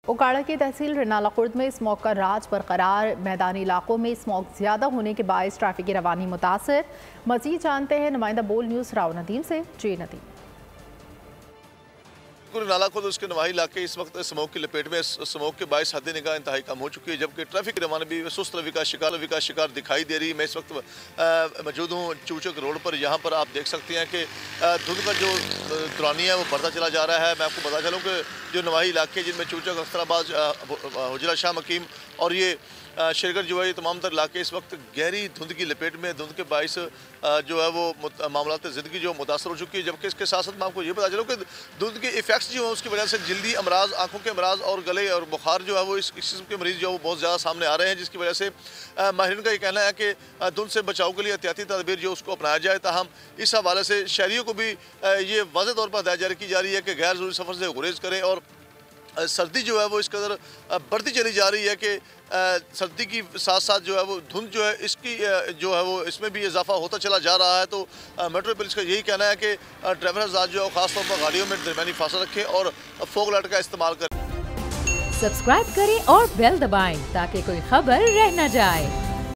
उकाड़ा की तहसील रिनाला खुर्द में स्मोक का राज बरकरार। मैदानी इलाकों में स्मोक ज्यादा होने के बायस ट्रैफिक की रवानी मुतासर। मजीद जानते हैं नुमाइंदा बोल न्यूज़ राव नदीम से। जी नदीम। रिनाला खुद उसके नवाही इलाके इस वक्त स्मोक की लपेट में, स्मोक के बायस हद निगाह इंतहाई कम हो चुकी है, जबकि ट्रैफिक की रवानी भी सुस्त रवि का शिकार दिखाई दे रही है। मैं इस वक्त मौजूद हूँ चूचक रोड पर। यहाँ पर आप देख सकते हैं कि धुंध का जो दौरानिया है वो बढ़ता चला जा रहा है। मैं आपको बता चलूँ कि जो नवाही इलाके जिनमें चूचक, अख्तराबाद, हुजरा शाह मकीम और ये शेरगढ़ जो है, ये तमाम तर इलाके इस वक्त गहरी धुंध की लपेट में, धुंध के बायस जो है वो मामलात ज़िंदगी जो मुतासर हो चुकी है। जबकि इसके साथ साथ मैं आपको ये बता चलूँ कि धुंध के इफेक्ट्स जो है उसकी वजह से जल्दी अमराज, आँखों के अमराज और गले और बुखार जो है वो इस किस्म के मरीज़ जो है वो बहुत ज़्यादा सामने आ रहे हैं, जिसकी वजह से माहिरीन का ये कहना है कि धुंध से बचाव के लिए एहतियाती तदबीर जो उसको अपनाया जाए। ताहम इस हवाले से शहरियों को भी ये वाज़ेह तौर पर हिदायत जारी की जा रही है कि गैर ज़रूरी सफ़र से गुरेज करें। और सर्दी जो है वो इस कदर बढ़ती चली जा रही है कि सर्दी की साथ साथ जो है वो धुंध जो है इसकी जो है वो इसमें भी इजाफा होता चला जा रहा है। तो मेट्रो पुलिस का यही कहना है कि ड्राइवर हज़रात जो है ख़ासतौर पर गाड़ियों में दरमियानी फासला रखें और फॉग लाइट का इस्तेमाल करें। सब्सक्राइब करें और बेल दबाएं ताकि कोई खबर रह न जाए।